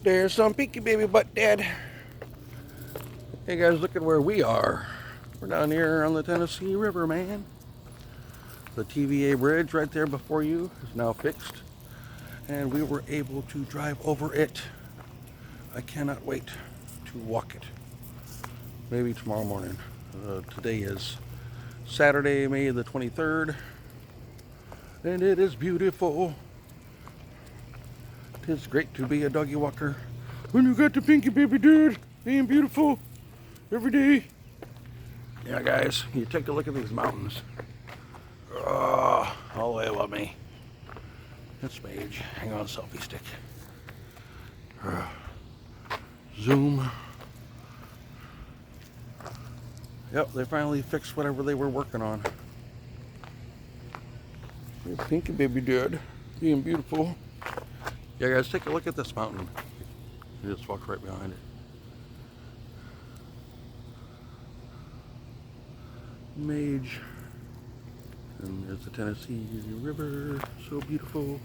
There's some pinky baby butt dead. Hey guys, look at where we are. We're down here on the Tennessee River, man. The TVA Bridge right there before you is now fixed, and we were able to drive over it. I cannot wait to walk it. Maybe tomorrow morning. Today is Saturday, May the 23rd, and it is beautiful. It is great to be a doggy walker when you got the pinky baby dude being beautiful every day. Yeah, guys, you take a look at these mountains. Oh, all the way above me. That's my age. Hang on, selfie stick. Zoom. Yep, they finally fixed whatever they were working on. Your pinky baby dude being beautiful. Yeah, guys, take a look at this mountain. You just walk right behind it. Mage. And there's the Tennessee River. So beautiful.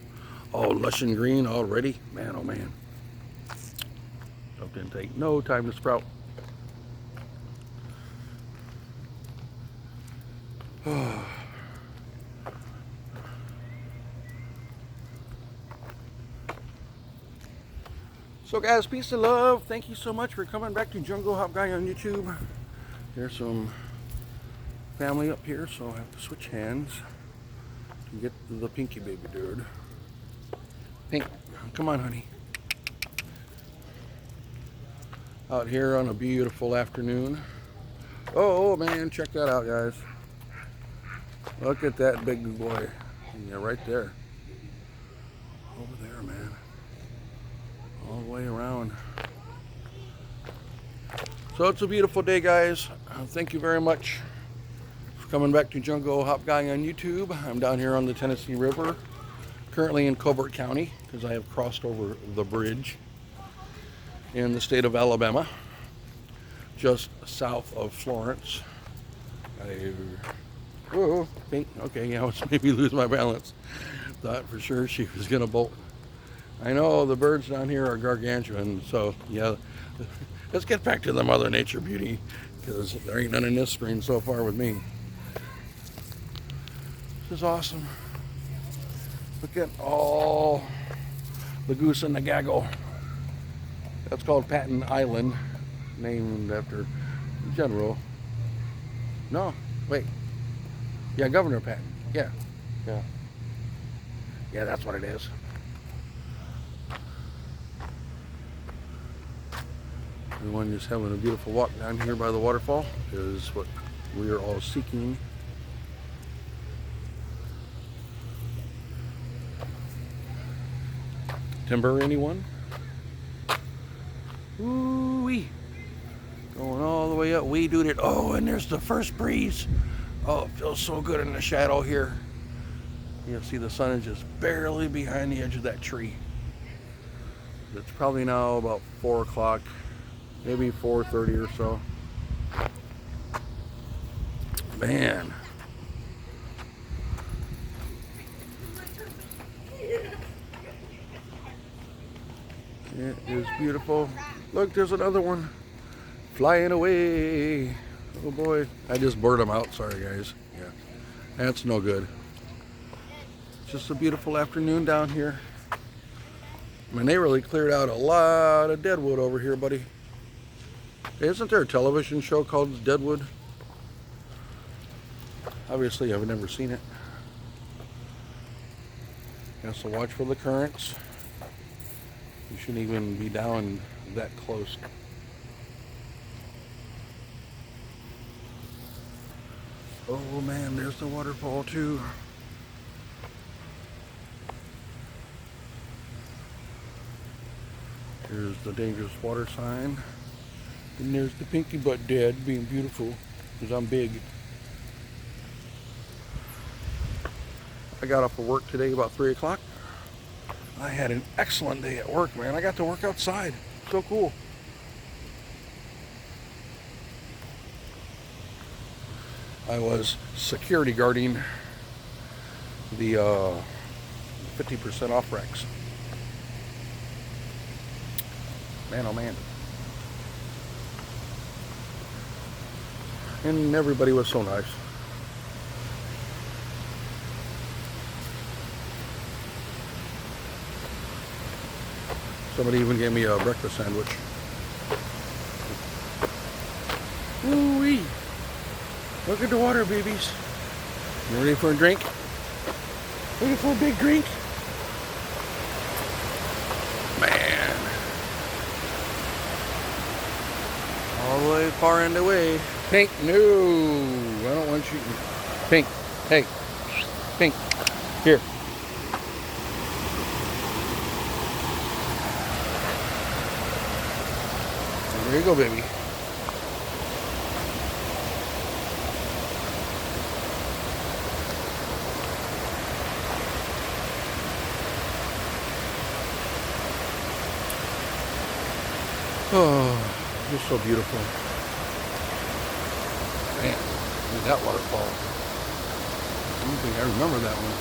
All lush and green already. Man, oh man. Stuff didn't take no time to sprout. So guys, peace and love. Thank you so much for coming back to Jungle Hop Guy on YouTube. There's some family up here, so I have to switch hands to get the pinky baby dude. Pink, come on, honey. Out here on a beautiful afternoon. Oh man, check that out, guys. Look at that big boy. Yeah, right there. Over there, man. All the way around. So it's a beautiful day, guys. Thank you very much for coming back to Jungle Hop Guy on YouTube. I'm down here on the Tennessee River, currently in Colbert County, because I have crossed over the bridge in the state of Alabama, just south of Florence. Whoa, pink. Okay, yeah, I was maybe lose my balance. Thought for sure she was gonna bolt. I know the birds down here are gargantuan, so yeah. Let's get back to the Mother Nature beauty, because there ain't none in this screen so far with me. This is awesome. Look at all the goose and the gaggle. That's called Patton Island, named after General. No, wait. Yeah, Governor Patton. Yeah. Yeah, that's what it is. Everyone just having a beautiful walk down here by the waterfall is what we are all seeking. Timber, anyone? Ooh-wee. Going all the way up. We do it. Oh, and there's the first breeze. Oh, it feels so good in the shadow here. You'll see the sun is just barely behind the edge of that tree. It's probably now about 4 o'clock, maybe 4:30 or so. Man. It is beautiful. Look, there's another one flying away. Oh boy, I just blurred them out. Sorry, guys. Yeah, that's no good. Just a beautiful afternoon down here. I mean, they really cleared out a lot of deadwood over here, buddy. Isn't there a television show called Deadwood? Obviously, I've never seen it. Has to watch for the currents. You shouldn't even be down that close. Oh man, there's the waterfall too. Here's the dangerous water sign. And there's the pinky butt dead being beautiful, because I'm big. I got off of work today about 3 o'clock. I had an excellent day at work, man. I got to work outside. So cool. I was security guarding the 50% off racks. Man, oh man. And everybody was so nice. Somebody even gave me a breakfast sandwich. Woo-wee. Look at the water, babies. You ready for a drink? Ready for a big drink? Man. All the way far and away. Pink, no. I don't want you. Pink, hey. Pink, here. There you go, baby. Oh, just so beautiful. Man, look at that waterfall. I don't think I remember that one.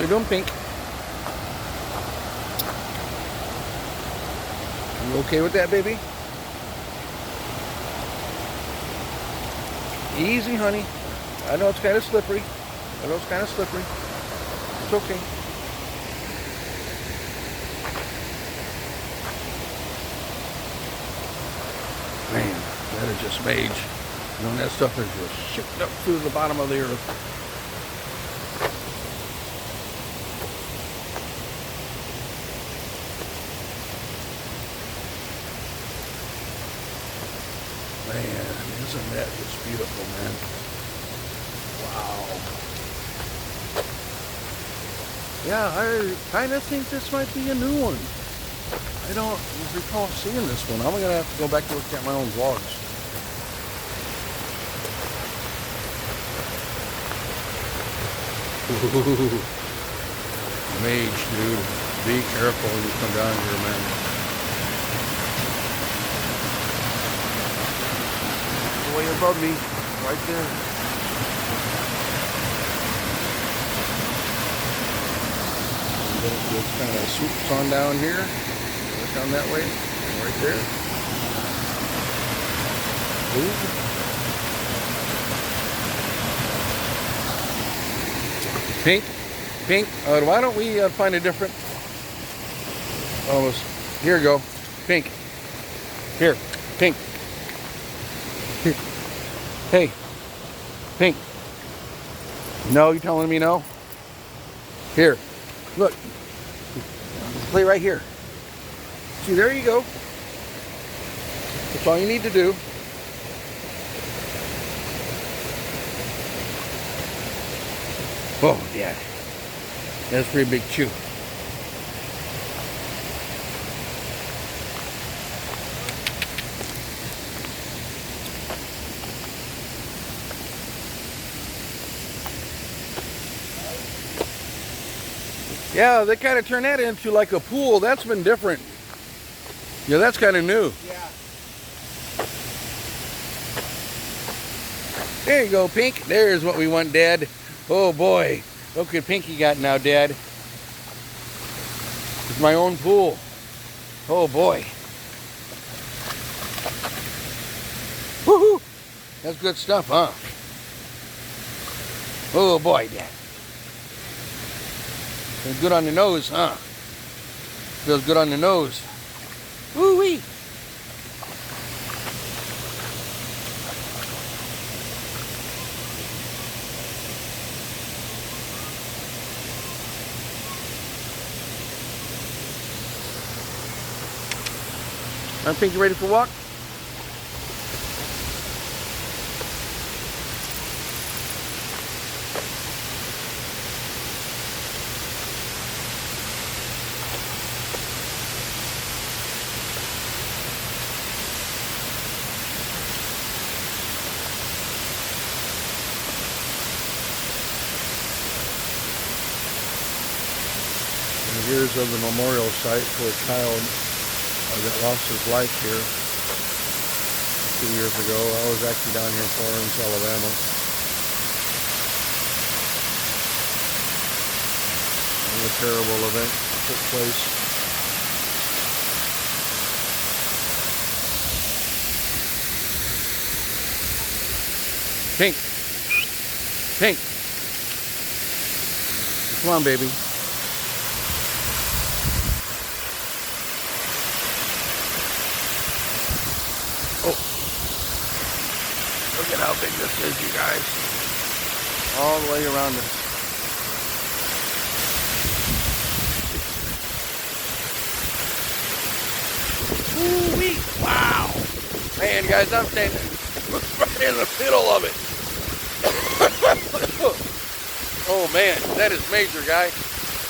You doing, Pink? You okay with that, baby? Easy, honey. I know it's kind of slippery. It's okay. Man, that is just mage. You know, that stuff is just shipped up through the bottom of the earth. Man, isn't that just beautiful, man? Wow. Yeah, I kind of think this might be a new one. I don't recall seeing this one. I'm going to have to go back and look at my own vlogs. Ooh. Mage, dude. Be careful when you come down here, man. Way above me, right there. It kind of swoops on down here, goes down that way, right there. Ooh. Pink, Pink. Why don't we find a different? Almost. Here you go, Pink. Here, Pink. Hey, Pink. No, you telling me no? Here, look. Play right here. See, there you go. That's all you need to do. Oh, yeah. That's a pretty big chew. Yeah, they kind of turned that into like a pool. That's been different. Yeah, that's kind of new. Yeah. There you go, Pink. There's what we want, Dad. Oh boy, look what Pinky got now, Dad. It's my own pool. Oh boy. Woohoo! That's good stuff, huh? Oh boy, Dad. Feels good on the nose, huh? Feels good on the nose. Woo-wee! I think you're ready for a walk? Here's of the memorial site for a child that lost his life here. 2 years ago. I was actually down here in Florence, Alabama. And a terrible event took place. Pink. Pink. Come on, baby. Oh. Look at how big this is, you guys. All the way around it. Woo-wee. Wow. Man, guys, I'm standing right in the middle of it. Oh man, that is major, guy.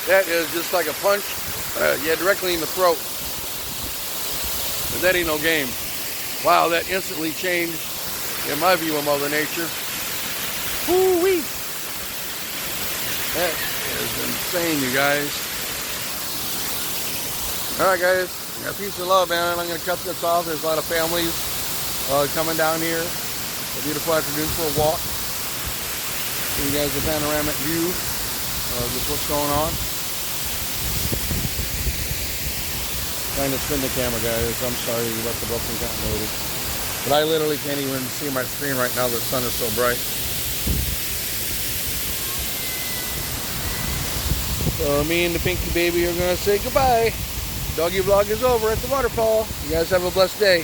That is just like a punch. Yeah, directly in the throat. But that ain't no game. Wow, that instantly changed in my view of Mother Nature. Woo-wee. That is insane, you guys. Alright, guys. Peace and love, man. I'm going to cut this off. There's a lot of families coming down here. A beautiful afternoon for a walk. Give you guys a panoramic view of just what's going on. Trying to spin the camera, guys. I'm sorry about the broken continuity. But I literally can't even see my screen right now. The sun is so bright. So me and the Pinky baby are going to say goodbye. Doggy vlog is over at the waterfall. You guys have a blessed day.